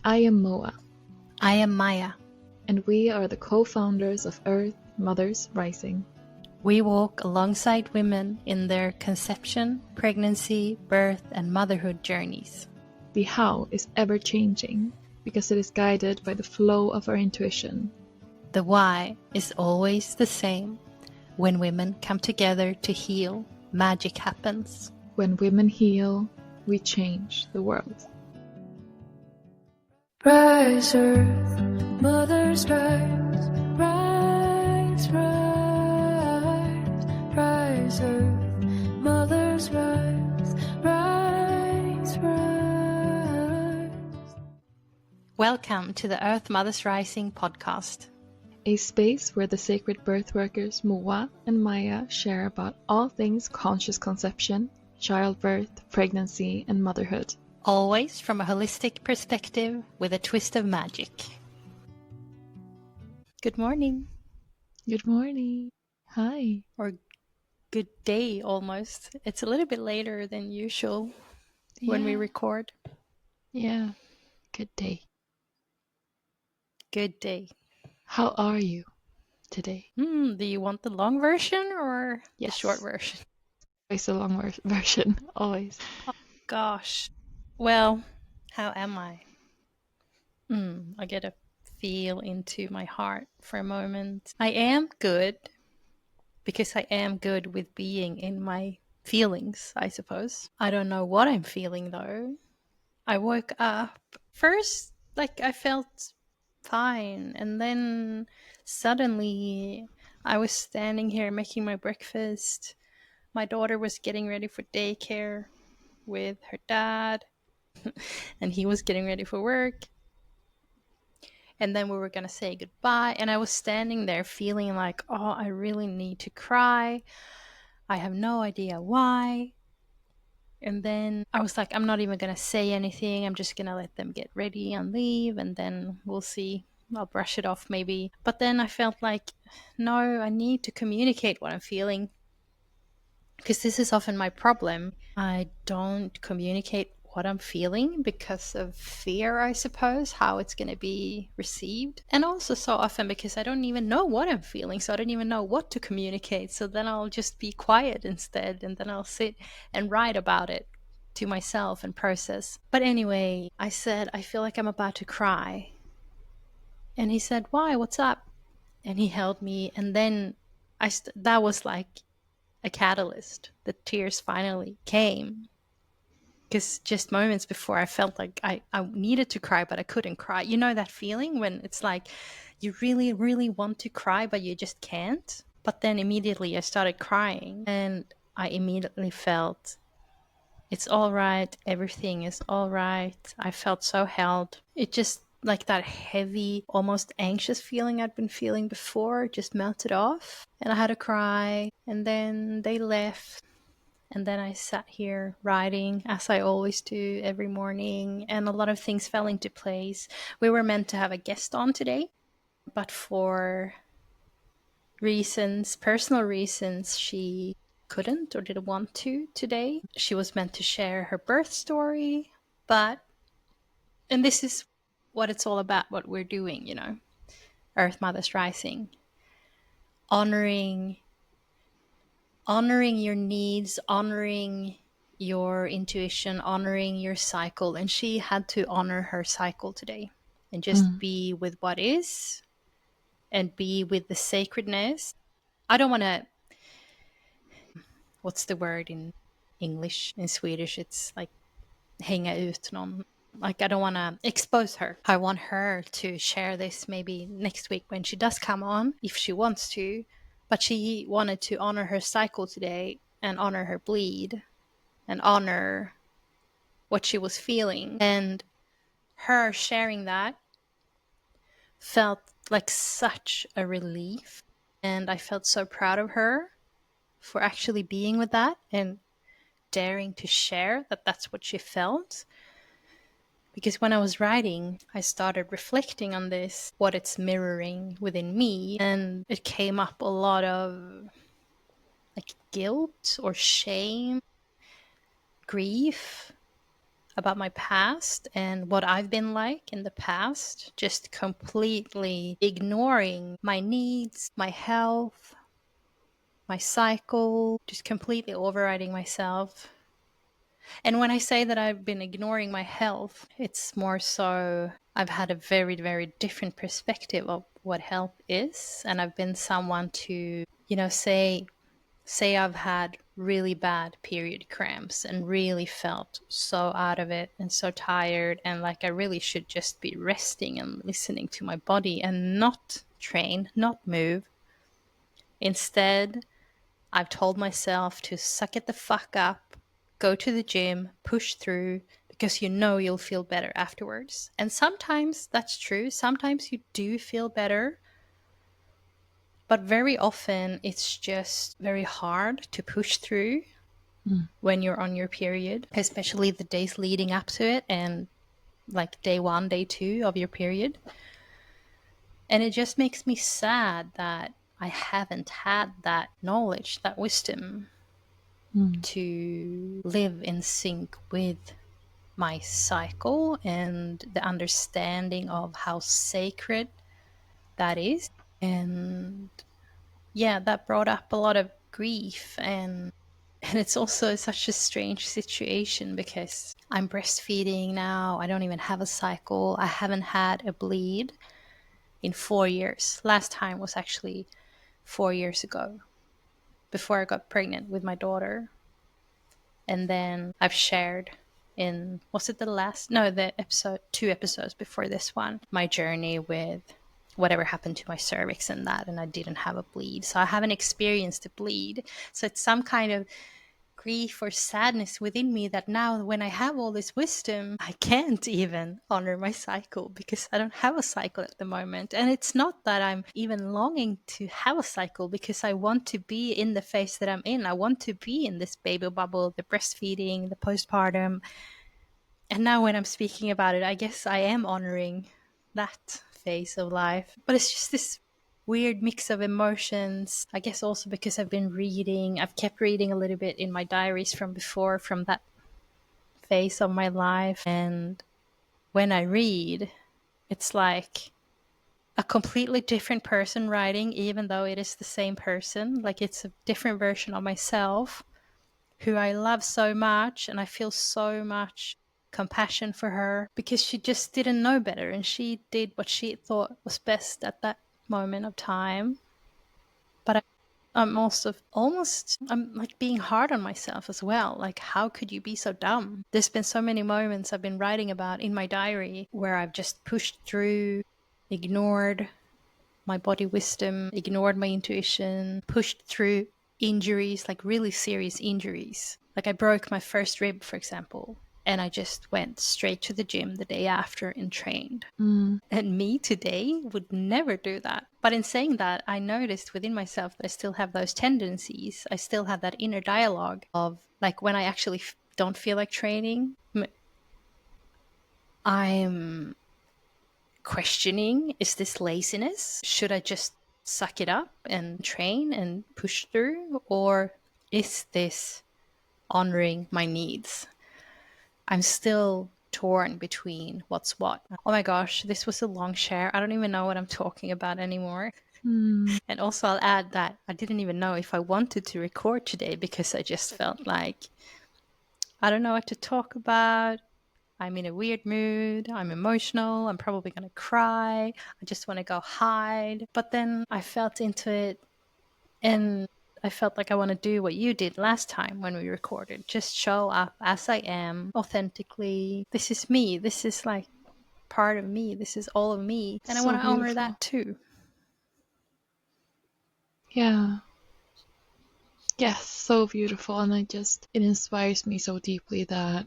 I am Moa. I am Maja. And we are the co-founders of Earth Mothers Rising. We walk alongside women in their conception, pregnancy, birth, and motherhood journeys. The how is ever changing because it is guided by the flow of our intuition. The why is always the same. When women come together to heal, magic happens. When women heal, we change the world. Rise, Earth, Mothers rise, rise, rise, rise, Earth, Mothers rise, rise, rise. Welcome to the Earth Mothers Rising podcast. A space where the sacred birth workers Moa and Maja share about all things conscious conception, childbirth, pregnancy, and motherhood. Always from a holistic perspective with a twist of magic. Good morning. Good morning. Hi. Or good day almost. It's a little bit later than usual when we record. Yeah. Good day. Good day. How are you today? Do you want the long version or the short version? Always the long version. Always. Oh, gosh. Well, how am I? I get a feel into my heart for a moment. I am good because I am good with being in my feelings, I suppose. I don't know what I'm feeling though. I woke up first, I felt fine, and then suddenly I was standing here making my breakfast. My daughter was getting ready for daycare with her dad, and he was getting ready for work. And then we were going to say goodbye, and I was standing there feeling like, oh, I really need to cry. I have no idea why. And then I was like, I'm not even going to say anything. I'm just going to let them get ready and leave, and then we'll see. I'll brush it off maybe. But then I felt like, no, I need to communicate what I'm feeling. Because this is often my problem. I don't communicate what I'm feeling because of fear, I suppose, how it's going to be received. And also so often because I don't even know what I'm feeling, so I don't even know what to communicate. So then I'll just be quiet instead, and then I'll sit and write about it to myself and process. But anyway, I said, I feel like I'm about to cry. And he said, why? What's up? And he held me, and then that was like a catalyst. The tears finally came. Because just moments before I felt like I needed to cry, but I couldn't cry. You know that feeling when it's like you really, really want to cry, but you just can't? But then immediately I started crying, and I immediately felt it's all right. Everything is all right. I felt so held. It just like that heavy, almost anxious feeling I'd been feeling before just melted off, and I had to cry. And then they left. And then I sat here writing, as I always do every morning, and a lot of things fell into place. We were meant to have a guest on today, but for reasons, personal reasons, she couldn't or didn't want to today. She was meant to share her birth story, and this is what it's all about, what we're doing, you know, Earth Mothers Rising, honoring your needs, honoring your intuition, honoring your cycle. And she had to honor her cycle today and just be with what is and be with the sacredness. I don't want to, what's the word in English? In Swedish, it's like hänga ut någon. Like, I don't want to expose her. I want her to share this maybe next week when she does come on, if she wants to. But she wanted to honor her cycle today and honor her bleed and honor what she was feeling. And her sharing that felt like such a relief. And I felt so proud of her for actually being with that and daring to share that that's what she felt. Because when I was writing, I started reflecting on this, what it's mirroring within me. And it came up a lot of like guilt or shame, grief. about my past and what I've been like in the past, just completely ignoring my needs, my health, my cycle, just completely overriding myself. And when I say that I've been ignoring my health, it's more so I've had a very, very different perspective of what health is. And I've been someone to, say I've had really bad period cramps and really felt so out of it and so tired and like I really should just be resting and listening to my body and not train, not move. Instead, I've told myself to suck it the fuck up, go to the gym, push through, because you'll feel better afterwards. And sometimes that's true. Sometimes you do feel better. But very often it's just very hard to push through when you're on your period, especially the days leading up to it and like day 1, day 2 of your period. And it just makes me sad that I haven't had that knowledge, that wisdom to live in sync with my cycle and the understanding of how sacred that is. And yeah, that brought up a lot of grief and it's also such a strange situation because I'm breastfeeding now. I don't even have a cycle. I haven't had a bleed in 4 years. Last time was actually 4 years ago, before I got pregnant with my daughter. And then I've shared in, was it the episode, 2 episodes before this one, my journey with whatever happened to my cervix and that, and I didn't have a bleed. So I haven't experienced a bleed. So it's some kind of grief or sadness within me that now when I have all this wisdom, I can't even honor my cycle because I don't have a cycle at the moment. And it's not that I'm even longing to have a cycle because I want to be in the phase that I'm in. I want to be in this baby bubble, the breastfeeding, the postpartum. And now when I'm speaking about it, I guess I am honoring that phase of life. But it's just this weird mix of emotions. I guess also because I've kept reading a little bit in my diaries from before, from that phase of my life. And when I read, it's like a completely different person writing, even though it is the same person. Like it's a different version of myself who I love so much, and I feel so much compassion for her because she just didn't know better and she did what she thought was best at that moment of time. But I'm also I'm like being hard on myself as well. Like, how could you be so dumb? There's been so many moments I've been writing about in my diary where I've just pushed through, ignored my body wisdom, ignored my intuition, pushed through injuries, like really serious injuries. Like I broke my first rib, for example, and I just went straight to the gym the day after and trained. And me today would never do that. But in saying that, I noticed within myself that I still have those tendencies. I still have that inner dialogue of like when I actually don't feel like training, I'm questioning, is this laziness? Should I just suck it up and train and push through? Or is this honoring my needs? I'm still torn between what's what. Oh my gosh, this was a long share. I don't even know what I'm talking about anymore. And also I'll add that I didn't even know if I wanted to record today because I just felt like I don't know what to talk about. I'm in a weird mood. I'm emotional. I'm probably going to cry. I just want to go hide. But then I felt into it and I felt like I want to do what you did last time when we recorded. Just show up as I am, authentically. This is me. This is like part of me. This is all of me. And I So want to honor beautiful. that too. Yeah. Yes, so beautiful. And it inspires me so deeply that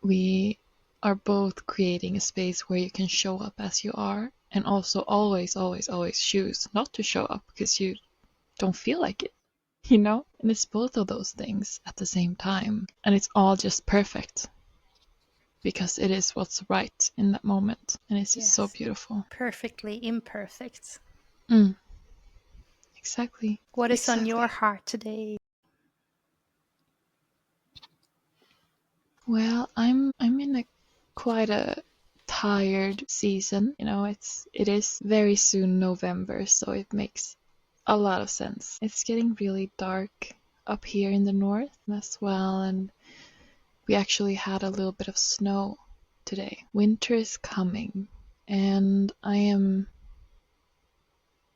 we are both creating a space where you can show up as you are and also always, always, always choose not to show up because you don't feel like it, you know? And it's both of those things at the same time. And it's all just perfect because it is what's right in that moment. And it's just so beautiful. Perfectly imperfect. Exactly. What is on your heart today? Well, I'm in a quite a tired season. It is very soon November, so it makes a lot of sense. It's getting really dark up here in the north as well, and we actually had a little bit of snow today. Winter is coming, and I am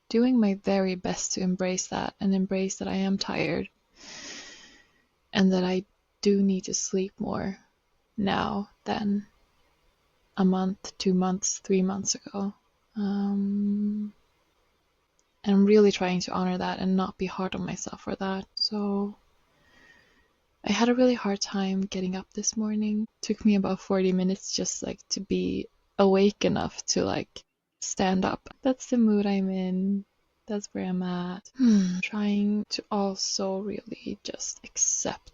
doing my very best to embrace that and embrace that I am tired and that I do need to sleep more now than a month, 2 months, 3 months ago. And I'm really trying to honor that and not be hard on myself for that. So I had a really hard time getting up this morning. It took me about 40 minutes just like to be awake enough to like stand up. That's the mood I'm in. That's where I'm at. Trying to also really just accept,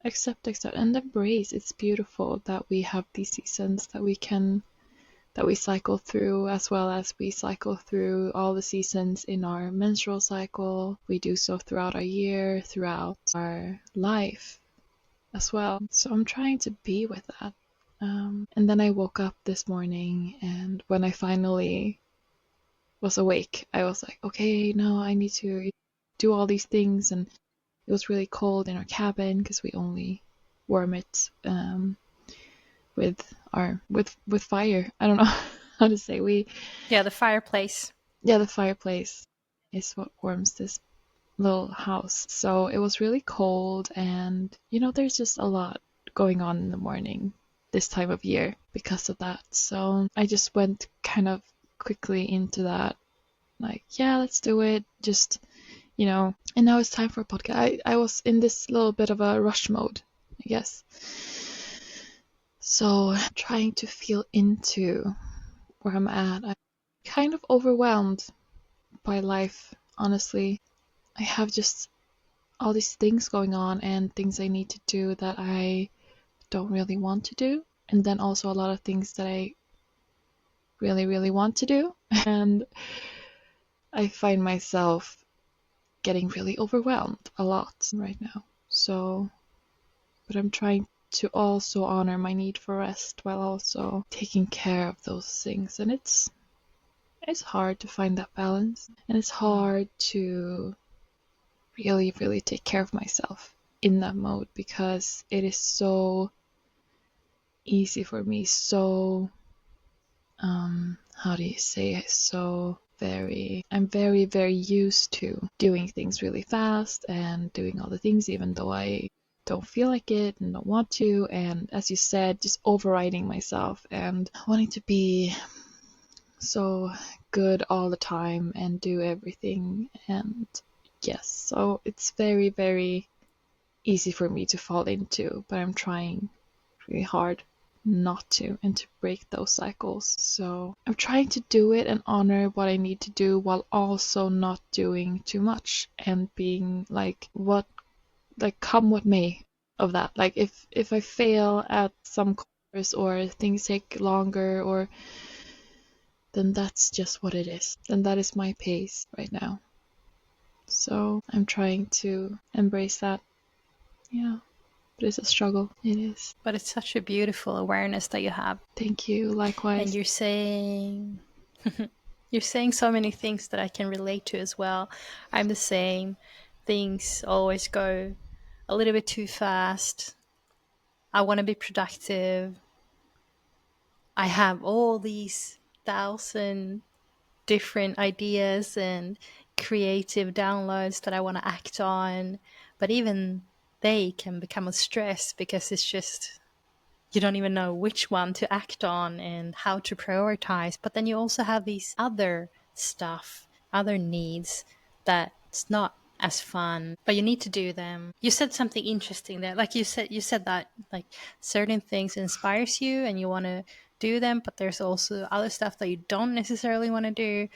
and embrace. It's beautiful that we have these seasons that we cycle through, as well as we cycle through all the seasons in our menstrual cycle. We do so throughout our year, throughout our life as well. So I'm trying to be with that. And then I woke up this morning, and when I finally was awake, I was like, okay, no, I need to do all these things. And it was really cold in our cabin because we only warm it with fire. I don't know how to say. Yeah, the fireplace. Yeah, the fireplace is what warms this little house. So it was really cold, and there's just a lot going on in the morning this time of year because of that. So I just went kind of quickly into that, like, yeah, let's do it. Just, and now it's time for a podcast. I was in this little bit of a rush mode, I guess. So trying to feel into where I'm at. I'm kind of overwhelmed by life, honestly. I have just all these things going on and things I need to do that I don't really want to do. And then also a lot of things that I really, really want to do. And I find myself getting really overwhelmed a lot right now. So, but I'm trying to also honor my need for rest while also taking care of those things. And it's hard to find that balance. And it's hard to really, really take care of myself in that mode because it is so easy for me, so how do you say it? I'm very, very used to doing things really fast and doing all the things even though I don't feel like it and don't want to, and as you said, just overriding myself and wanting to be so good all the time and do everything. And yes, so it's very, very easy for me to fall into, but I'm trying really hard not to and to break those cycles. So I'm trying to do it and honor what I need to do while also not doing too much and being like come what may of that. Like if I fail at some course or things take longer, or then that's just what it is. Then that is my pace right now. So I'm trying to embrace that. Yeah. But it's a struggle. It is. But it's such a beautiful awareness that you have. Thank you. Likewise. And you're saying you're saying so many things that I can relate to as well. I'm the same. Things always go a little bit too fast. I want to be productive. I have all these 1,000 different ideas and creative downloads that I want to act on, but even they can become a stress because it's just you don't even know which one to act on and how to prioritize. But then you also have these other stuff, other needs that's not as fun, but you need to do them. You said something interesting there. Like you said that like certain things inspires you and you want to do them, but there's also other stuff that you don't necessarily want to do.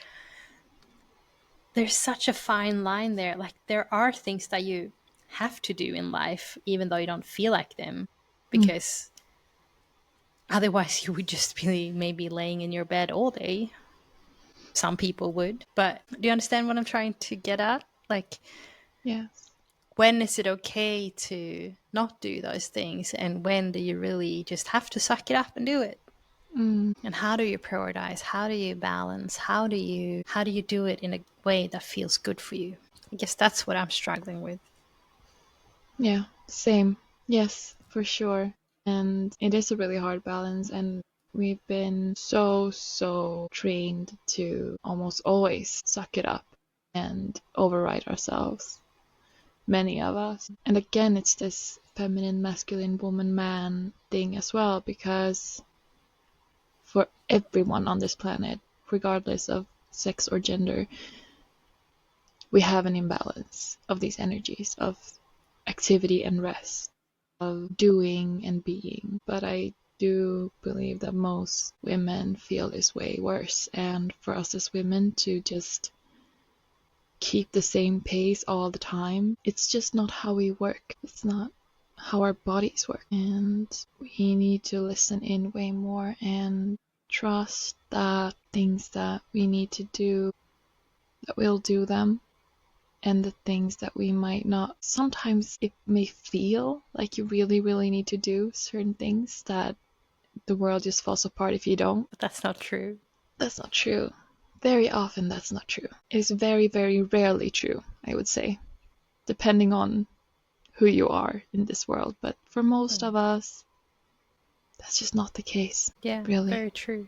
There's such a fine line there. Like there are things that you have to do in life even though you don't feel like them, because otherwise you would just be maybe laying in your bed all day. Some people would. But do you understand what I'm trying to get at? Like, Yes. when is it okay to not do those things, and when do you really just have to suck it up and do it? And how do you prioritize? How do you balance? How do you do it in a way that feels good for you? I guess that's what I'm struggling with. Yeah, same. Yes, for sure. And it is a really hard balance, and we've been so trained to almost always suck it up and override ourselves, many of us. And again, it's this feminine, masculine, woman, man thing as well, because for everyone on this planet, regardless of sex or gender, we have an imbalance of these energies of activity and rest, of doing and being. But I do believe that most women feel this way worse. And for us as women to just keep the same pace all the time, it's just not how we work. It's not how our bodies work. And we need to listen in way more and trust that things that we need to do, that we'll do them, and the things that we might not. Sometimes it may feel like you really need to do certain things, that the world just falls apart if you don't. But that's not true. That's not true. Very often that's not true. It is very rarely true, I would say, depending on who you are in this world. But for most of us, that's just not the case. Yeah, really. very true.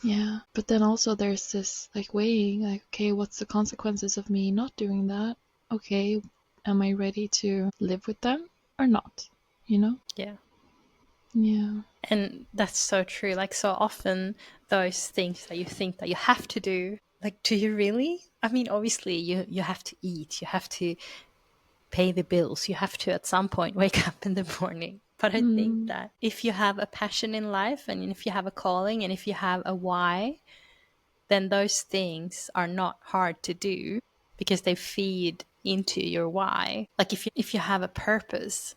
Yeah, but then also there's this like weighing, like, okay, what's the consequences of me not doing that? Okay, am I ready to live with them or not? You know? Yeah. Yeah. And that's so true. Like, so often those things that you think that you have to do, like, do you really? I mean, obviously you have to eat, you have to pay the bills, you have to at some point wake up in the morning. But I think that if you have a passion in life, and if you have a calling, and if you have a why, then those things are not hard to do because they feed into your why. Like, if you have a purpose,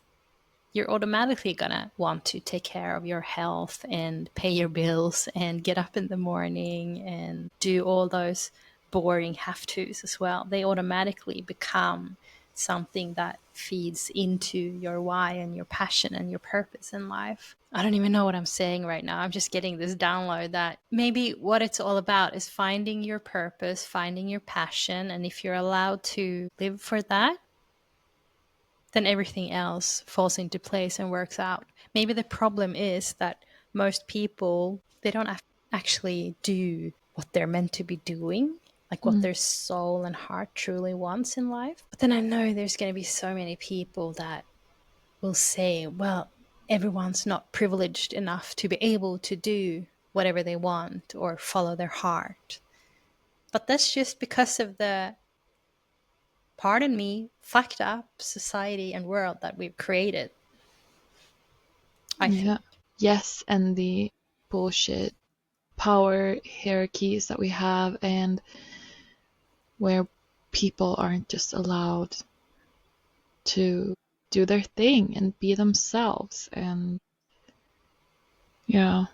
you're automatically gonna want to take care of your health and pay your bills and get up in the morning and do all those boring have tos as well. They automatically become something that feeds into your why and your passion and your purpose in life. I don't even know what I'm saying right now. I'm just getting this download that maybe what it's all about is finding your purpose, finding your passion, and if you're allowed to live for that, then everything else falls into place and works out. Maybe the problem is that most people, they don't actually do what they're meant to be doing, like what their soul and heart truly wants in life. But then I know there's going to be so many people that will say, well, everyone's not privileged enough to be able to do whatever they want or follow their heart. But that's just because of the, pardon me, fucked up society and world that we've created, I Yeah. think. Yes, and the bullshit power hierarchies that we have, and where people aren't just allowed to do their thing and be themselves, and yeah,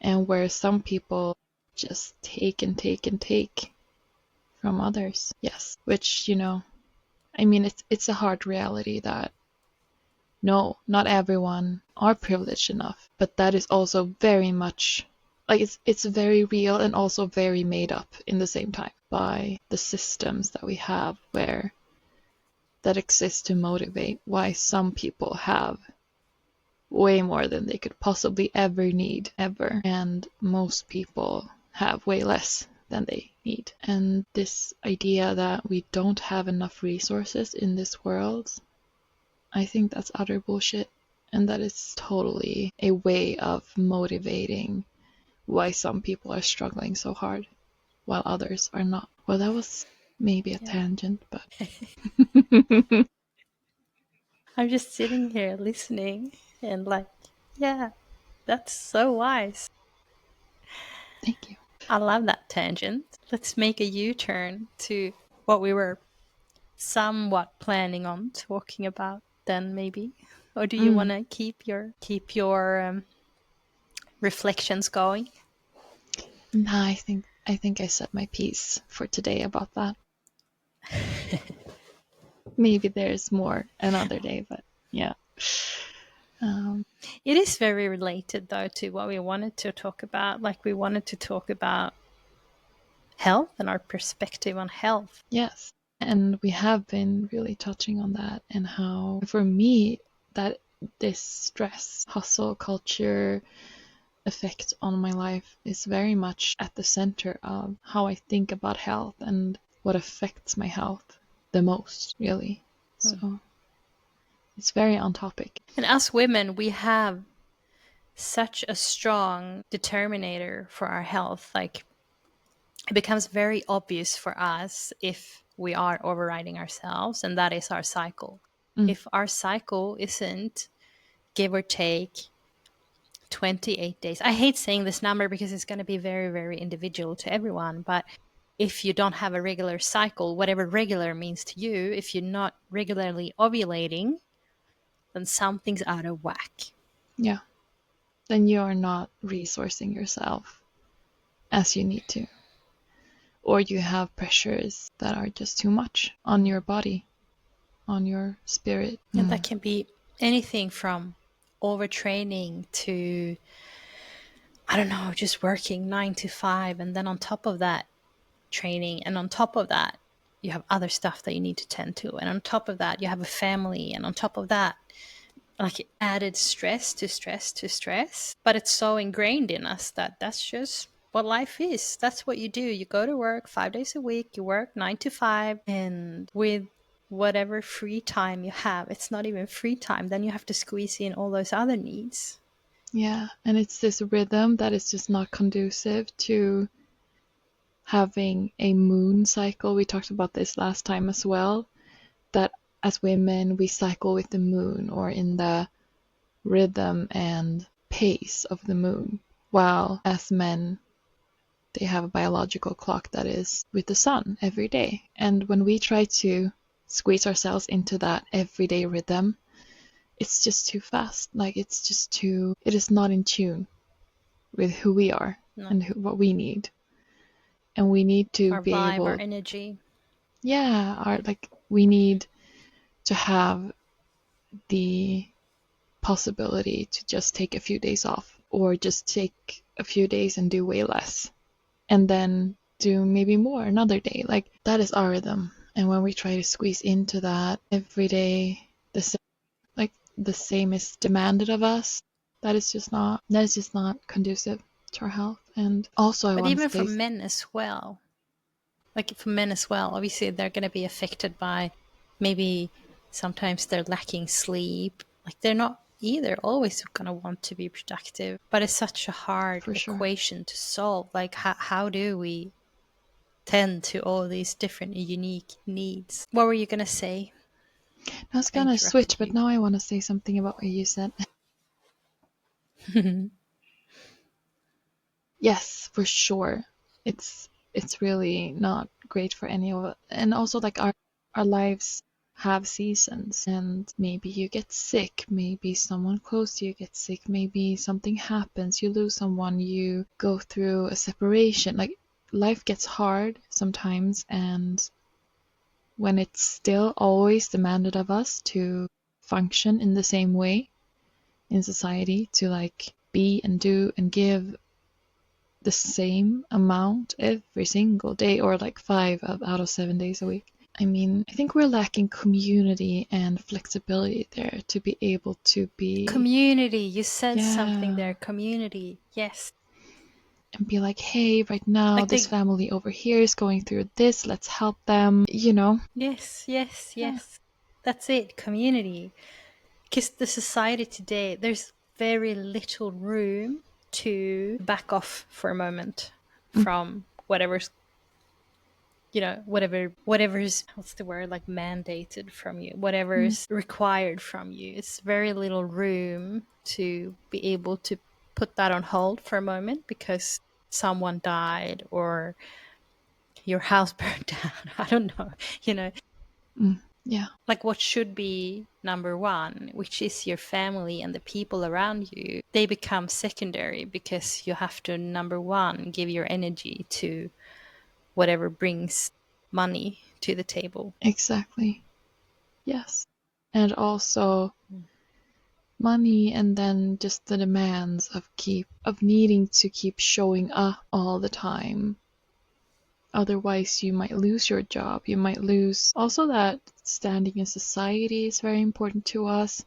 and where some people just take and take and take from others. Yes, which, I mean, it's a hard reality that no, not everyone are privileged enough, but that is also very much like it's very real and also very made up in the same time by the systems that we have where that exist to motivate why some people have way more than they could possibly ever need, ever. And most people have way less than they need. And this idea that we don't have enough resources in this world, I think that's utter bullshit. And that is totally a way of motivating why some people are struggling so hard while others are not. Well, that was maybe a tangent, but. I'm just sitting here listening and like, yeah, that's so wise. Thank you. I love that tangent. Let's make a U-turn to what we were somewhat planning on talking about then, maybe. Or do you want to keep your reflections going? Nah, I think I said my piece for today about that. maybe there's more another day, but yeah. It is very related, though, to what we wanted to talk about. Like, we wanted to talk about health and our perspective on health. Yes. And we have been really touching on that, and how, for me, that this stress, hustle culture effect on my life is very much at the center of how I think about health and what affects my health the most, really. So it's very on topic. And as women, we have such a strong determinator for our health. Like, it becomes very obvious for us if we are overriding ourselves, and that is our cycle. If our cycle isn't, give or take, 28 days. I hate saying this number because it's going to be very, very individual to everyone. But if you don't have a regular cycle, whatever regular means to you, if you're not regularly ovulating, then something's out of whack. Yeah. Then you are not resourcing yourself as you need to. Or you have pressures that are just too much on your body, on your spirit. And that can be anything from overtraining to, I don't know, just working 9 to 5. And then on top of that, training. And on top of that, you have other stuff that you need to tend to. And on top of that, you have a family. And on top of that, like, added stress to stress to stress. But it's so ingrained in us that that's just what life is. That's what you do. You go to work 5 days a week, you work 9 to 5, and with whatever free time you have, it's not even free time, then you have to squeeze in all those other needs. Yeah, and it's this rhythm that is just not conducive to having a moon cycle. We talked about this last time as well, that as women we cycle with the moon, or in the rhythm and pace of the moon, while as men they have a biological clock that is with the sun every day. And when we try to squeeze ourselves into that everyday rhythm, it's just too fast. Like, it is not in tune with who we are. No. And what we need. And we need to Our be vibe, able, our energy. yeah, we need to have the possibility to just take a few days off, or just take a few days and do way less, and then do maybe more another day. Like, that is our rhythm. And when we try to squeeze into that every day, the same is demanded of us, that is just not conducive to our health. And also, I But want to even for say, men as well. Like, for men as well, obviously they're going to be affected by, maybe sometimes they're lacking sleep. Like, they're not either always going to want to be productive. But it's such a hard for sure. equation to solve. Like, how do we tend to all these different unique needs? What were you going to say? I was I gonna switch, interrupted but you. now I want to say something about what you said. Yes, for sure. It's really not great for any of us. And also, like, our lives have seasons, and maybe you get sick, maybe someone close to you gets sick, maybe something happens, you lose someone, you go through a separation. Like, life gets hard sometimes, and when it's still always demanded of us to function in the same way in society, to like be and do and give the same amount every single day, or like out of 7 days a week. I mean, I think we're lacking community and flexibility there to be able to be, Community. You said something yeah, there. Community. Yes. and be like, hey, right now Like, this the family over here is going through this, let's help them, yes, yes, Yeah, yes. That's it. Community. Because the society today, there's very little room to back off for a moment from whatever's, whatever's, what's the word, like, mandated from you, whatever's required from you. It's very little room to be able to put that on hold for a moment because someone died or your house burned down. I don't know, yeah, like, what should be number one, which is your family and the people around you, they become secondary because you have to, number one, give your energy to whatever brings money to the table. exactly. Yes. And also money, and then just the demands of needing to keep showing up all the time. Otherwise you might lose your job. You might lose also that standing in society is very important to us.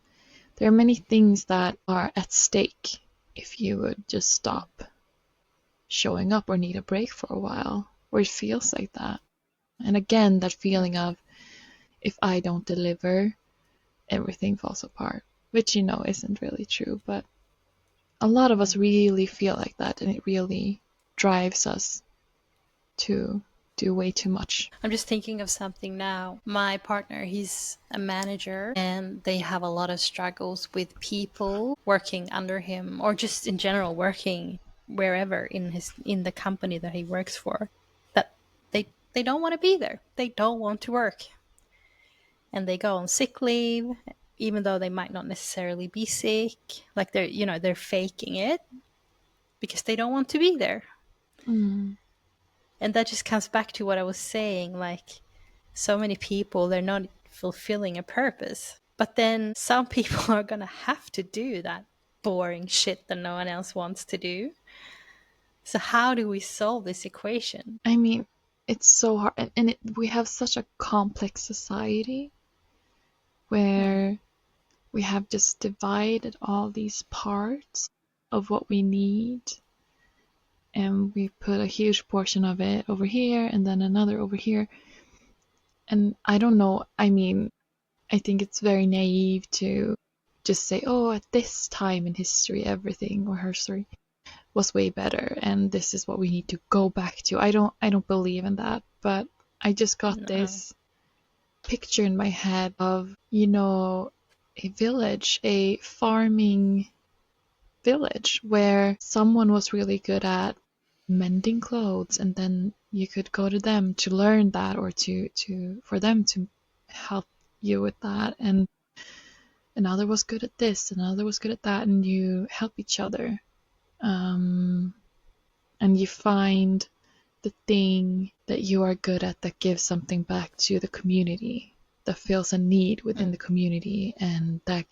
There are many things that are at stake if you would just stop showing up or need a break for a while, or it feels like that. And again, that feeling of if I don't deliver, everything falls apart, which isn't really true, but a lot of us really feel like that, and it really drives us to do way too much. I'm just thinking of something now. My partner, he's a manager, and they have a lot of struggles with people working under him, or just in general working wherever in the company that he works for, that they don't want to be there. They don't want to work. And they go on sick leave even though they might not necessarily be sick. Like they're faking it because they don't want to be there. Mm. And that just comes back to what I was saying, like so many people, they're not fulfilling a purpose. But then some people are going to have to do that boring shit that no one else wants to do. So how do we solve this equation? I mean, it's so hard, and we have such a complex society where we have just divided all these parts of what we need, and we put a huge portion of it over here and then another over here. And I don't know, I mean, I think it's very naive to just say, oh, at this time in history, everything or her story was way better, and this is what we need to go back to. I don't believe in that, but I just got No. this picture in my head of, a village, a farming village where someone was really good at mending clothes, and then you could go to them to learn that, or to for them to help you with that, and another was good at this, another was good at that, and you help each other, um, and you find the thing that you are good at that gives something back to the community, that fills a need within the community, and I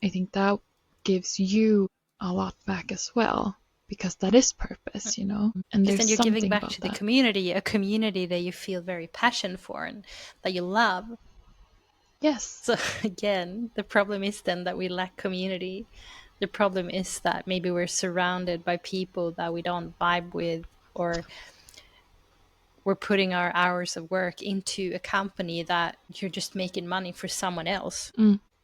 think that gives you a lot back as well, because that is purpose, and Because there's then you're giving something back about to the that. community, a community that you feel very passion for and that you love. Yes. So again, the problem is then that we lack community. The problem is that maybe we're surrounded by people that we don't vibe with, or we're putting our hours of work into a company that you're just making money for someone else.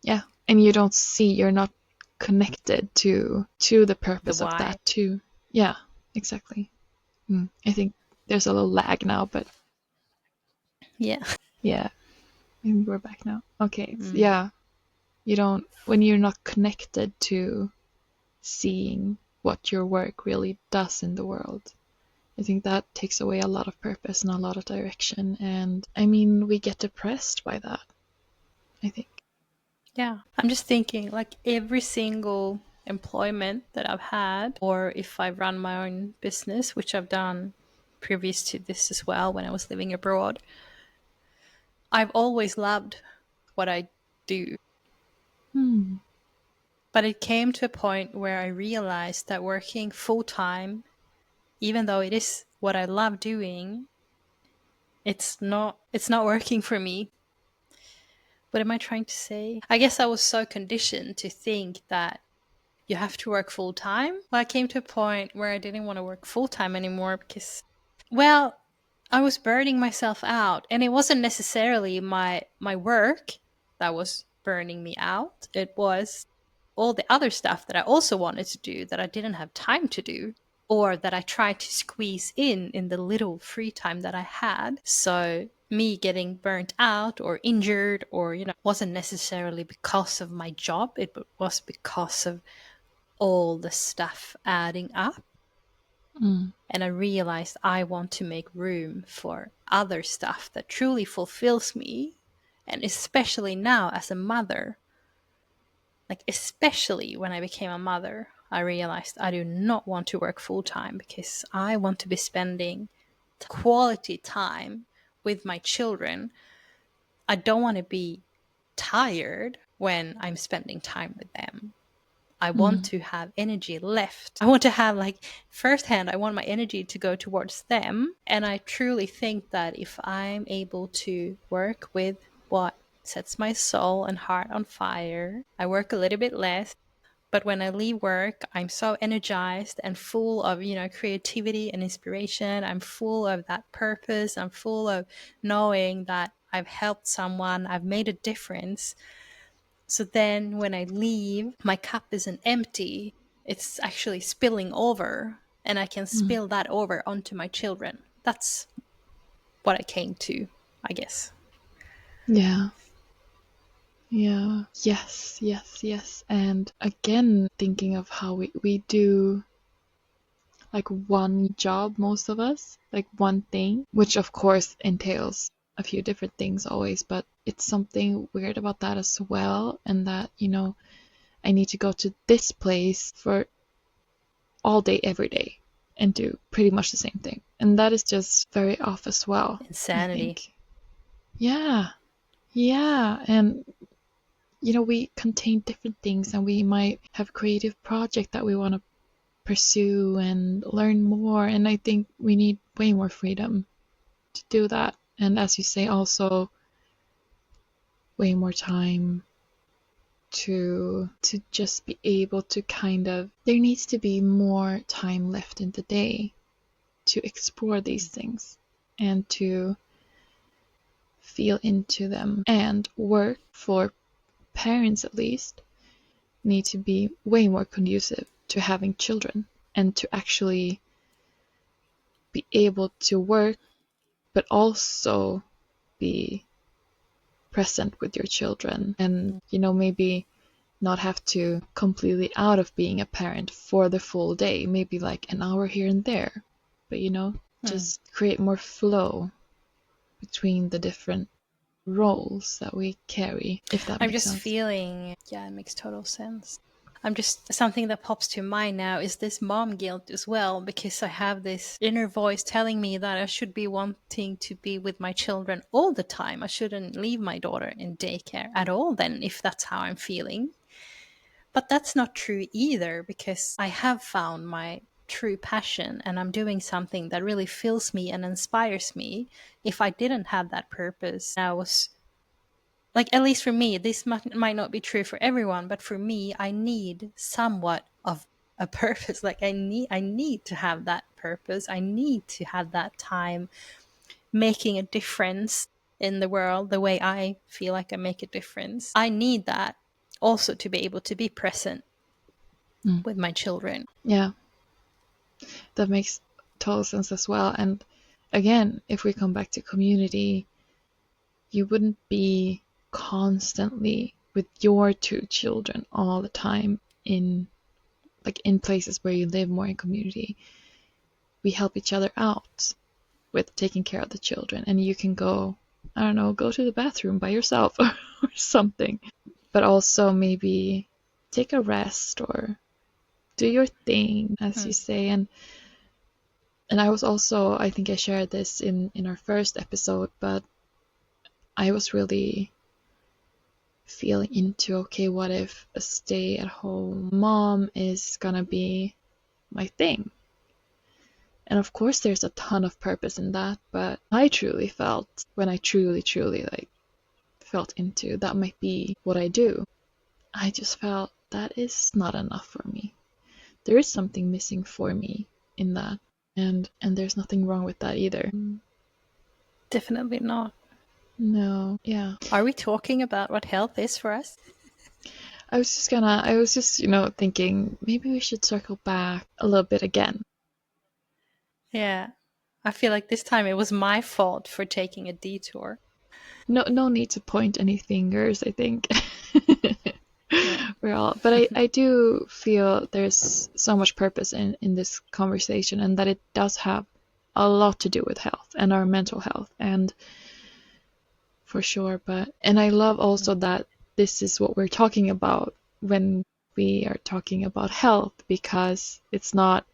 Yeah, and you're not connected to the The purpose of why. that too. Yeah, exactly. I think there's a little lag now, but Yeah. yeah, maybe we're back now. Okay, yeah, when you're not connected to seeing what your work really does in the world, I think that takes away a lot of purpose and a lot of direction, and I mean, we get depressed by that, I think. Yeah. I'm just thinking, like, every single employment that I've had, or if I run my own business, which I've done previous to this as well when I was living abroad, I've always loved what I do. Hmm. But it came to a point where I realized that working full time, even though it is what I love doing, it's not working for me. What am I trying to say? I guess I was so conditioned to think that you have to work full time. Well, I came to a point where I didn't want to work full time anymore because, well, I was burning myself out, and it wasn't necessarily my work that was burning me out. It was all the other stuff that I also wanted to do that I didn't have time to do, or that I tried to squeeze in the little free time that I had. So me getting burnt out or injured, or wasn't necessarily because of my job. It was because of all the stuff adding up. Mm. And I realized I want to make room for other stuff that truly fulfills me. And especially now as a mother, like especially when I became a mother, I realized I do not want to work full time because I want to be spending quality time with my children. I don't want to be tired when I'm spending time with them. I Mm. want to have energy left. I want to have, like, firsthand, I want my energy to go towards them. And I truly think that if I'm able to work with what sets my soul and heart on fire, I work a little bit less. But when I leave work, I'm so energized and full of, creativity and inspiration. I'm full of that purpose. I'm full of knowing that I've helped someone, I've made a difference. So then when I leave, my cup isn't empty. It's actually spilling over, and I can spill that over onto my children. That's what I came to, I guess. Yeah. Yeah. Yes, yes, yes. And again, thinking of how we do like one job, most of us, like one thing, which of course entails a few different things always, but it's something weird about that as well. And that, I need to go to this place for all day, every day, and do pretty much the same thing. And that is just very off as well, I Insanity. think. Yeah. Yeah. And we contain different things, and we might have creative project that we want to pursue and learn more, and I think we need way more freedom to do that. And as you say, also way more time to just be able to there needs to be more time left in the day to explore these things and to feel into them. And work, for parents at least, need to be way more conducive to having children and to actually be able to work but also be present with your children, and maybe not have to completely out of being a parent for the full day, maybe like an hour here and there, but just create more flow between the different roles that we carry, if that I'm makes just sense. feeling, yeah, it makes total sense. I'm just, something that pops to mind now is this mom guilt as well, because I have this inner voice telling me that I should be wanting to be with my children all the time. I shouldn't leave my daughter in daycare at all, then, if that's how I'm feeling. But that's not true either, because I have found my true passion and I'm doing something that really fills me and inspires me. If I didn't have that purpose, I was, like, at least for me, this might not be true for everyone, but for me, I need somewhat of a purpose. Like, I need to have that purpose. I need to have that time making a difference in the world the way I feel like I make a difference. I need that also to be able to be present Mm. with my children. Yeah, that makes total sense as well. And again, if we come back to community, you wouldn't be constantly with your two children all the time in places where you live more in community. We help each other out with taking care of the children, and you can go, I don't know, go to the bathroom by yourself or something, but also maybe take a rest or do your thing, as you say. And I was also, I think I shared this in our first episode, but I was really feeling into, okay, what if a stay at home mom is gonna be my thing? And of course there's a ton of purpose in that, but I truly felt, when I truly, truly like felt into that might be what I do, I just felt that is not enough for me. There is something missing for me in that. And there's nothing wrong with that either. Definitely not. No, yeah. Are we talking about what health is for us? I was just, thinking maybe we should circle back a little bit again. Yeah. I feel like this time it was my fault for taking a detour. No need to point any fingers, I think. Yeah. We're all, but I do feel there's so much purpose in this conversation, and that it does have a lot to do with health and our mental health, and for sure. And I love also that this is what we're talking about when we are talking about health, because it's not,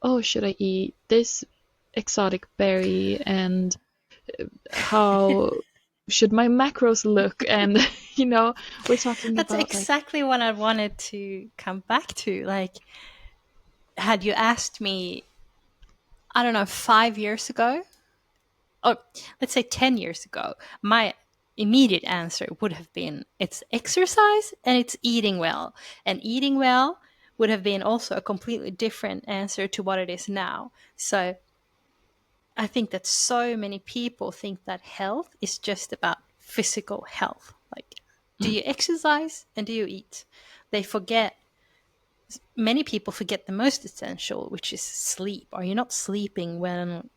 oh, should I eat this exotic berry, and how should my macros look? And we're talking That's about like, exactly what I wanted to come back to. Like, had you asked me, I don't know, 5 years ago, or let's say 10 years ago, my immediate answer would have been it's exercise and it's eating well. And eating well would have been also a completely different answer to what it is now. So I think that so many people think that health is just about physical health. Like, do mm, you exercise and do you eat? They forget, many people forget the most essential, which is sleep. Are you not sleeping when,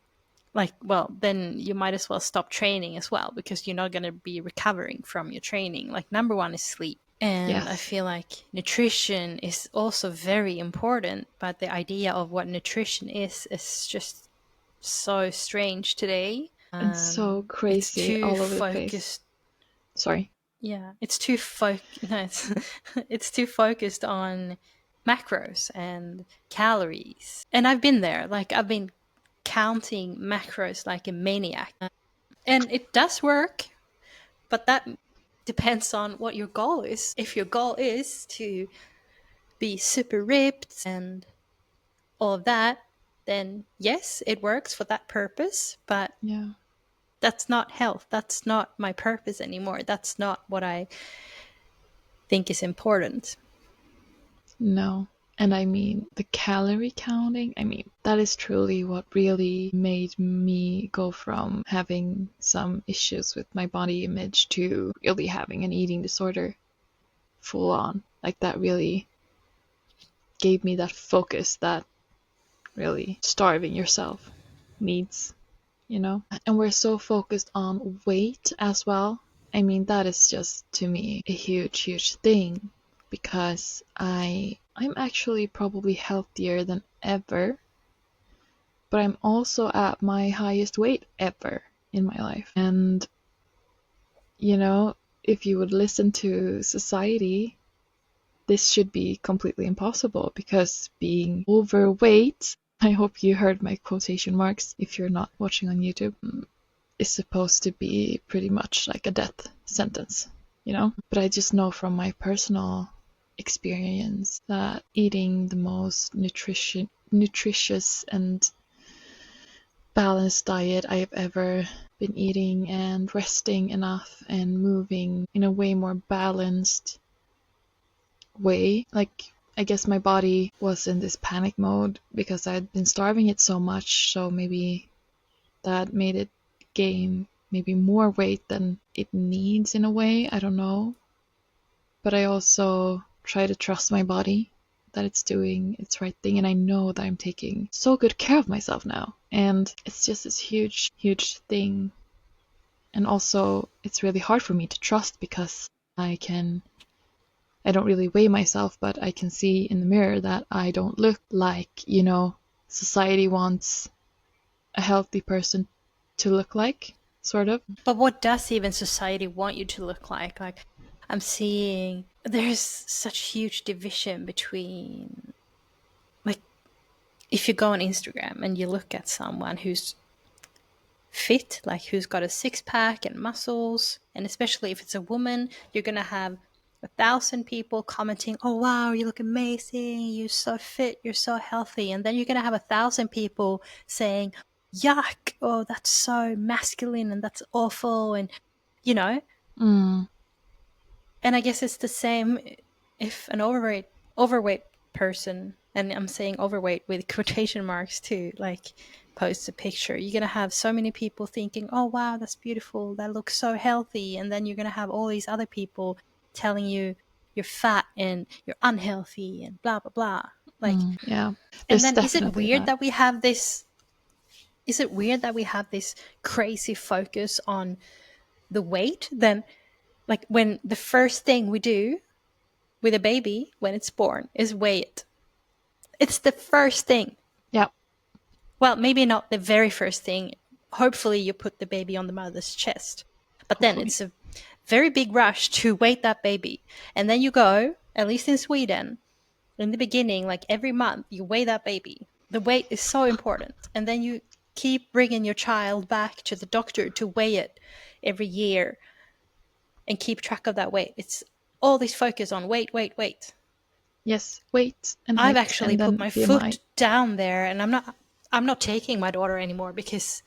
like, well, then you might as well stop training as well, because you're not going to be recovering from your training. Like, number one is sleep. And I yes, feel like nutrition is also very important, but the idea of what nutrition is just so strange today. and so It's crazy too all over the place. focused. Sorry. Yeah, it's too no, it's too focused on macros and calories. And I've been there. Like, I've been counting macros like a maniac. And it does work, but that depends on what your goal is. If your goal is to be super ripped and all of that, then yes, it works for that purpose, but Yeah. that's not health. That's not my purpose anymore. That's not what I think is important. No. And I mean, the calorie counting, I mean, that is truly what really made me go from having some issues with my body image to really having an eating disorder full on. Like, that really gave me that focus that really starving yourself needs. And we're so focused on weight as well. I mean, that is just to me a huge, huge thing because I'm actually probably healthier than ever, but I'm also at my highest weight ever in my life. And if you would listen to society, this should be completely impossible because being overweight, I hope you heard my quotation marks if you're not watching on YouTube, is supposed to be pretty much like a death sentence. But I just know from my personal experience that eating the most nutritious and balanced diet I have ever been eating and resting enough and moving in a way more balanced way. Like, I guess my body was in this panic mode because I'd been starving it so much, so maybe that made it gain maybe more weight than it needs in a way. I don't know. But I also try to trust my body that it's doing its right thing, and I know that I'm taking so good care of myself now. And it's just this huge, huge thing. And also, it's really hard for me to trust because I don't really weigh myself, but I can see in the mirror that I don't look like, society wants a healthy person to look like, sort of. But what does even society want you to look like? Like, I'm seeing there's such huge division between, like, if you go on Instagram and you look at someone who's fit, like who's got a six pack and muscles, and especially if it's a woman, you're gonna have 1,000 people commenting, "Oh wow, you look amazing! You're so fit. You're so healthy." And then you're gonna have 1,000 people saying, "Yuck! Oh, that's so masculine and that's awful." And you know, Mm, and I guess it's the same if an overweight person, and I'm saying overweight with quotation marks too, like posts a picture, you're gonna have so many people thinking, "Oh wow, that's beautiful, that looks so healthy," and then you're gonna have all these other people telling you you're fat and you're unhealthy and blah blah blah. Like, yeah, and there's then is it definitely weird that. that we have this? Is it weird that we have this crazy focus on the weight? Then, like, when the first thing we do with a baby when it's born is weigh it. It's the first thing. Yeah, Well, maybe not the very first thing. Hopefully, you put the baby on the mother's chest. But then hopefully. it's a very big rush to weight that baby. And then you go, at least in Sweden, in the beginning, like every month, you weigh that baby. The weight is so important. And then you keep bringing your child back to the doctor to weigh it every year and keep track of that weight. It's all this focus on weight. Yes, weight and I've height, actually and put then my BMI. foot down there, and I'm not taking my daughter anymore because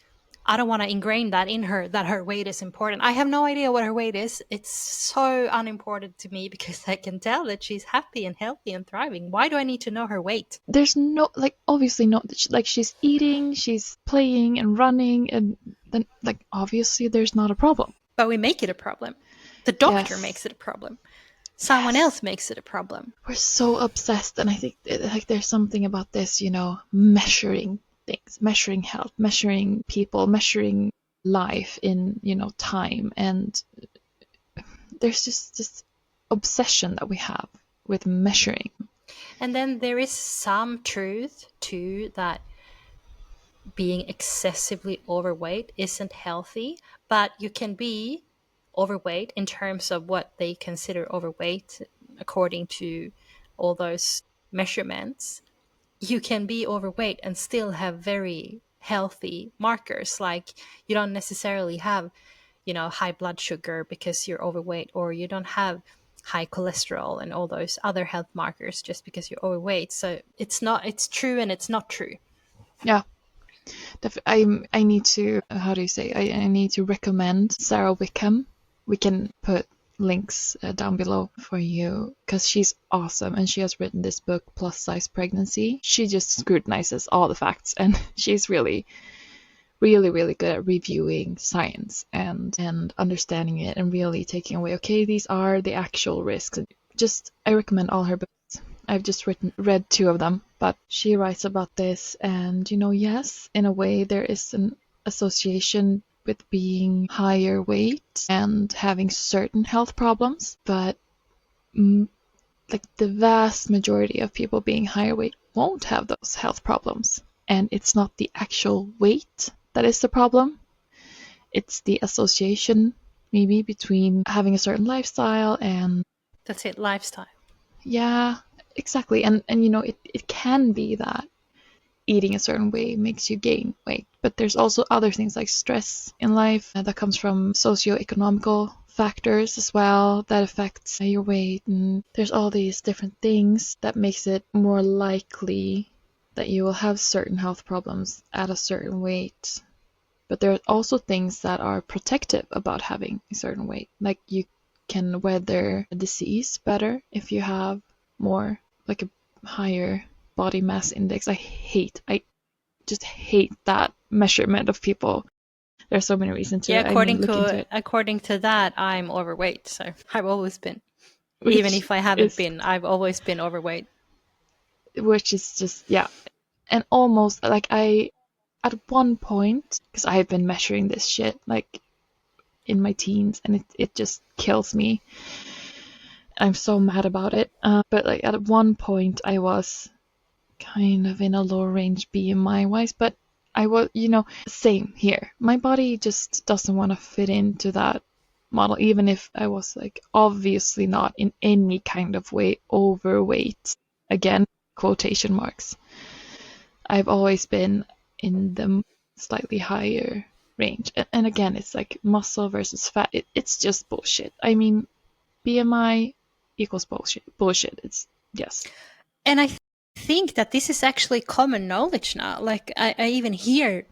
I don't want to ingrain that in her, that her weight is important. I have no idea what her weight is. It's so unimportant to me because I can tell that she's happy and healthy and thriving. Why do I need to know her weight? There's no, like, obviously not, like, she's eating, she's playing and running, and then, like, obviously there's not a problem. But we make it a problem. The doctor Yes. makes it a problem. Someone Yes. else makes it a problem. We're so obsessed, and I think like there's something about this, measuring things, measuring health, measuring people, measuring life in, time, and there's just this obsession that we have with measuring. And then there is some truth to that being excessively overweight isn't healthy, but you can be overweight in terms of what they consider overweight according to all those measurements. You can be overweight and still have very healthy markers. Like you don't necessarily have, high blood sugar because you're overweight, or you don't have high cholesterol and all those other health markers just because you're overweight. So it's true and it's not true. Yeah. I need to, how do you say, I need to recommend Sarah Wickham. We can put links down below for you because she's awesome, and she has written this book, Plus Size Pregnancy. She just scrutinizes all the facts, and she's really, really, really good at reviewing science and understanding it and really taking away, okay, these are the actual risks. I recommend all her books. I've just read 2 of them, but she writes about this, and yes, in a way there is an association with being higher weight and having certain health problems, but like the vast majority of people being higher weight won't have those health problems, and it's not the actual weight that is the problem. It's the association maybe between having a certain lifestyle and That's it, lifestyle. yeah, exactly. And it can be that eating a certain way makes you gain weight, but there's also other things like stress in life that comes from socio-economical factors as well that affects your weight, and there's all these different things that makes it more likely that you will have certain health problems at a certain weight. But there are also things that are protective about having a certain weight, like you can weather a disease better if you have more, like a higher body mass index. I just hate that measurement of people. There's so many reasons to Yeah, it. I mean, look into it. according to that, I'm overweight. So I've always been. Even Which if I haven't is been, I've always been overweight. just, yeah. And almost like at one point, because I have been measuring this shit like in my teens, and it just kills me. I'm so mad about it. But like at one point I was kind of in a low range BMI wise, but I was, same here. My body just doesn't want to fit into that model, even if I was like obviously not in any kind of way overweight. Again, quotation marks. I've always been in the slightly higher range. And again, it's like muscle versus fat. It's just bullshit. I mean, BMI equals bullshit. Bullshit. It's yes. And I think that this is actually common knowledge now. Like I even hear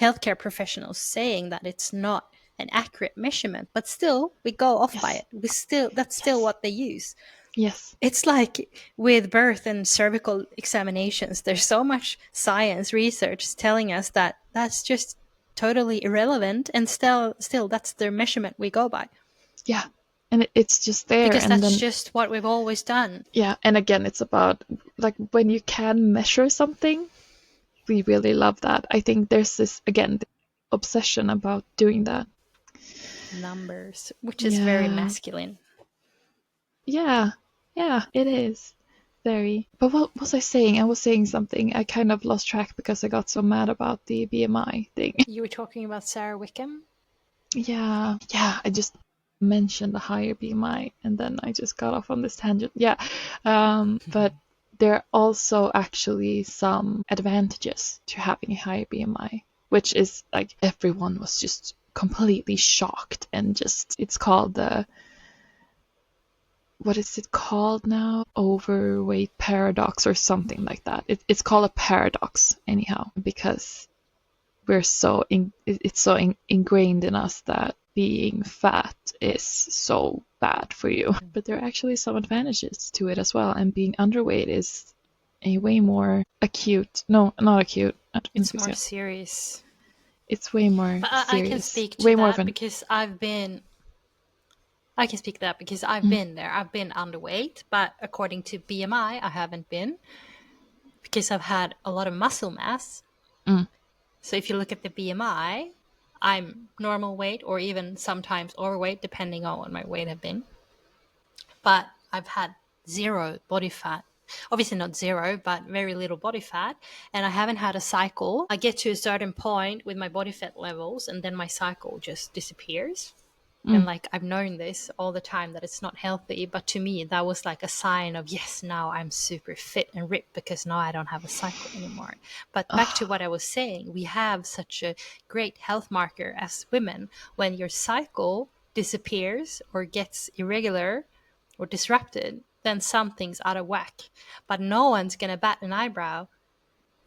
healthcare professionals saying that it's not an accurate measurement, but still we go off by it. That's still what they use. Yes. It's like with birth and cervical examinations, there's so much science research telling us that that's just totally irrelevant, and still that's the measurement we go by. Yeah. And it's just there. Because and that's then, just what we've always done. yeah. And again, it's about like when you can measure something, we really love that. I think there's this, again, the obsession about doing that. Numbers, which is very masculine. Yeah, it is. Very. But what was I saying? I was saying something. I kind of lost track because I got so mad about the BMI thing. You were talking about Sarah Wickham? Yeah, I just mentioned the higher BMI and then I just got off on this tangent. Yeah, but there are also actually some advantages to having a higher BMI. which is like everyone was just completely shocked and just, it's called the, what is it called now? Overweight paradox or something like that. It's called a paradox anyhow, because we're so it's so ingrained in us that being fat is so bad for you. But there are actually some advantages to it as well, and being underweight is a way more acute, no, not acute, It's more serious. It's way more But I can serious, speak to way more of that an, because I've been. I can speak to that because I've been there. I've been underweight, but according to BMI, I haven't been because I've had a lot of muscle mass. Mm. So if you look at the BMI, I'm normal weight or even sometimes overweight, depending on what my weight have been. But I've had zero body fat. Obviously not zero, but very little body fat. And I haven't had a cycle. I get to a certain point with my body fat levels and then my cycle just disappears. And like I've known this all the time that it's not healthy, but to me that was like a sign of, yes, now I'm super fit and ripped because now I don't have a cycle anymore. But back to what I was saying, we have such a great health marker as women. When your cycle disappears or gets irregular or disrupted, then something's out of whack. But no one's gonna bat an eyebrow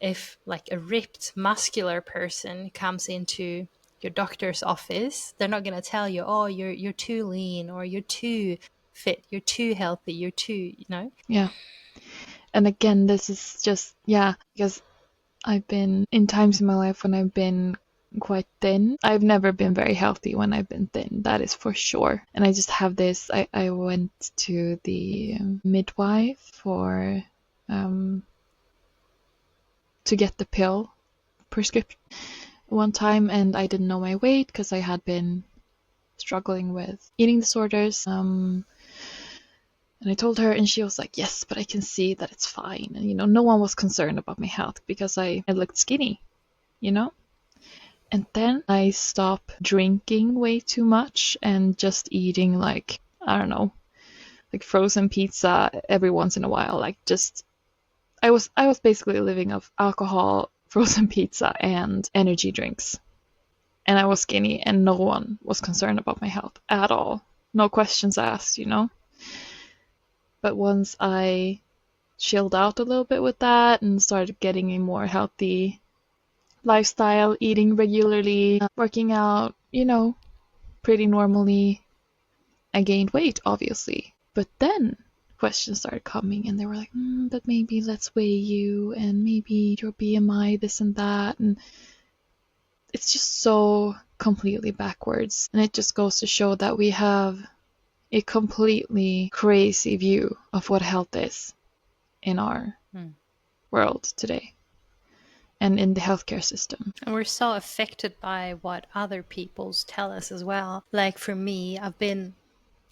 if like a ripped muscular person comes into your doctor's office. They're not going to tell you, oh, you're too lean or you're too fit, you're too healthy, you're too, Yeah. And again, this is just, yeah, because I've been in times in my life when I've been quite thin. I've never been very healthy when I've been thin, that is for sure. And I just have this, I went to the midwife for, to get the pill prescription one time, and I didn't know my weight because I had been struggling with eating disorders. And I told her, and she was like, yes, but I can see that it's fine. And, no one was concerned about my health because I looked skinny, you know? And then I stopped drinking way too much and just eating like, I don't know, like frozen pizza every once in a while. Like just, I was basically living off alcohol, frozen pizza, and energy drinks. And I was skinny and no one was concerned about my health at all. No questions asked, But once I chilled out a little bit with that and started getting a more healthy lifestyle, eating regularly, working out, pretty normally, I gained weight, obviously. But then questions started coming and they were like, but maybe let's weigh you and maybe your BMI, this and that. And it's just so completely backwards. And it just goes to show that we have a completely crazy view of what health is in our world today and in the healthcare system. And we're so affected by what other people's tell us as well. Like for me,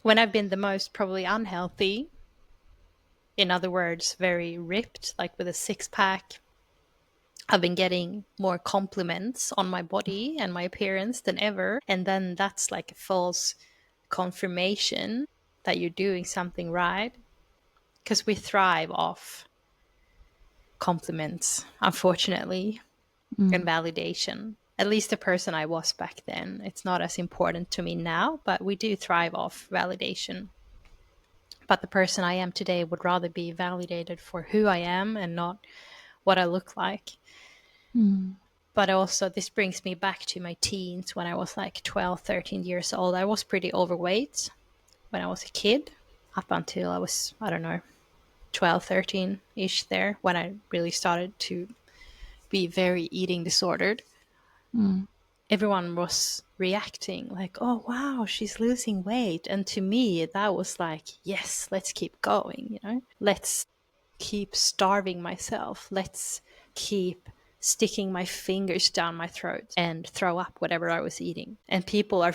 when I've been the most probably unhealthy, in other words, very ripped, like with a six-pack, I've been getting more compliments on my body and my appearance than ever. And then that's like a false confirmation that you're doing something right. Because we thrive off compliments, unfortunately, and validation. At least the person I was back then. It's not as important to me now, but we do thrive off validation. But the person I am today would rather be validated for who I am and not what I look like. But also this brings me back to my teens when I was like 12, 13 years old. I was pretty overweight when I was a kid up until I was, I don't know, 12, 13-ish there when I really started to be very eating disordered. Everyone was reacting like, oh, wow, she's losing weight. And to me, that was like, yes, let's keep going, Let's keep starving myself. Let's keep sticking my fingers down my throat and throw up whatever I was eating. And people are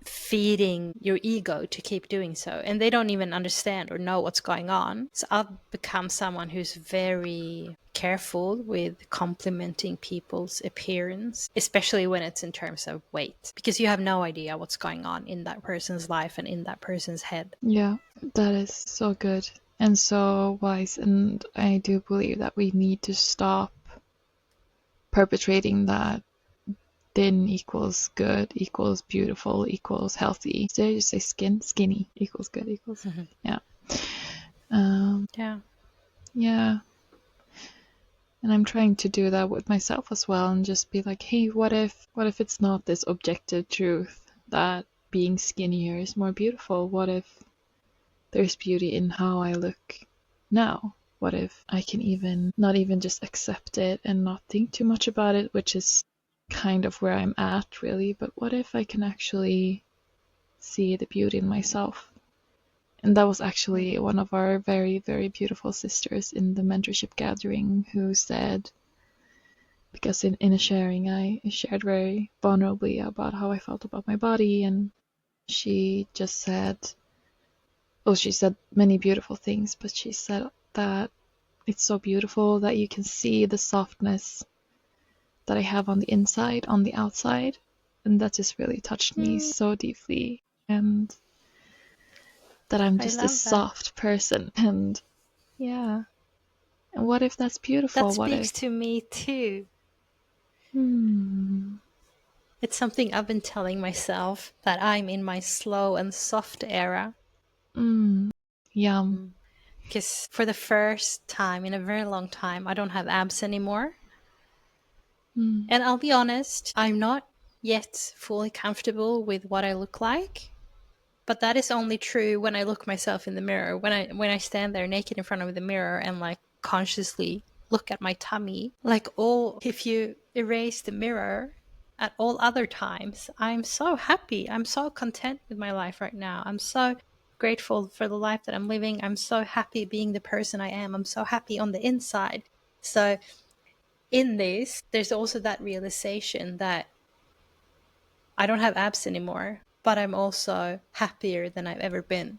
feeding your ego to keep doing so. And they don't even understand or know what's going on. So I've become someone who's very careful with complimenting people's appearance, especially when it's in terms of weight, because you have no idea what's going on in that person's life and in that person's head. Yeah, that is so good and so wise. And I do believe that we need to stop perpetrating that thin equals good equals beautiful equals healthy. Did I just say skinny equals good equals yeah. Yeah. Yeah. And I'm trying to do that with myself as well, and just be like, hey, what if it's not this objective truth that being skinnier is more beautiful? What if there's beauty in how I look now? What if I can even not even just accept it and not think too much about it, which is kind of where I'm at really, but what if I can actually see the beauty in myself? And that was actually one of our very, very beautiful sisters in the mentorship gathering who said, because in a sharing, I shared very vulnerably about how I felt about my body, and she just said, well, she said many beautiful things, but she said that it's so beautiful that you can see the softness that I have on the inside, on the outside, and that just really touched me so deeply, and that I'm I just a love that. soft person, and yeah. And what if that's That beautiful? What speaks if? to me too. Hmm. It's something I've been telling myself, that I'm in my slow and soft era. Yum. Because for the first time in a very long time, I don't have abs anymore. And I'll be honest, I'm not yet fully comfortable with what I look like. But that is only true when I look myself in the mirror. When I stand there naked in front of the mirror and like consciously look at my tummy, like if you erase the mirror at all other times, I'm so happy. I'm so content with my life right now. I'm so grateful for the life that I'm living. I'm so happy being the person I am. I'm so happy on the inside. So in this, there's also that realization that I don't have abs anymore, but I'm also happier than I've ever been.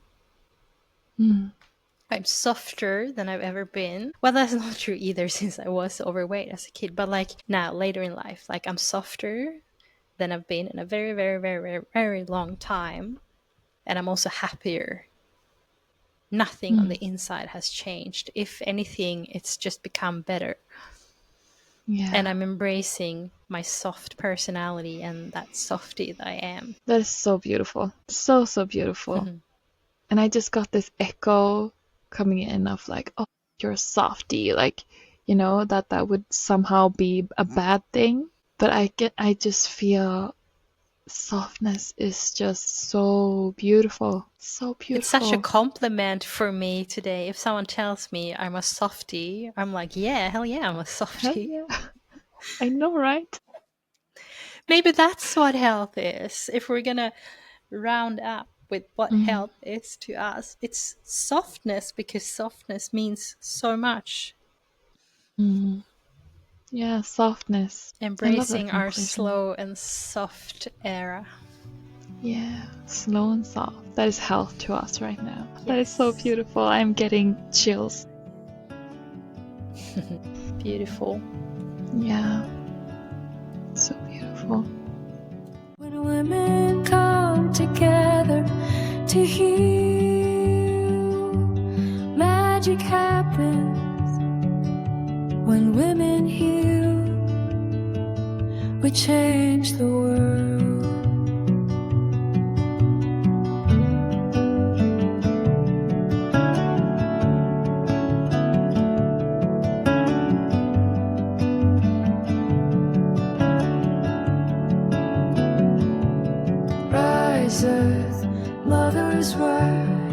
I'm softer than I've ever been. Well, that's not true either, since I was overweight as a kid, but like now, later in life, like I'm softer than I've been in a very, very, very, very, very long time. And I'm also happier. Nothing on the inside has changed. If anything, it's just become better. Yeah. And I'm embracing my soft personality and that softie that I am. That is so beautiful. So, so beautiful. And I just got this echo coming in of like, oh, you're a softie. Like, you know, that would somehow be a bad thing. But I just feel softness is just so beautiful. So It's such a beautiful. compliment for me today. If someone tells me I'm a softie, I'm like, yeah, hell yeah, I'm a Hell softie. yeah. I know, right? Maybe that's what health is. If we're going to round up with what health is to us, it's softness, because softness means so much. Yeah, softness. I love that Embracing our conclusion. slow and soft era. Yeah, slow and soft. That is health to us right now. Yes. That is so beautiful. I'm getting chills. Beautiful. Yeah. So beautiful. When women come together to heal, magic happens. When women heal, we change the world. Rise, earth, mother's word.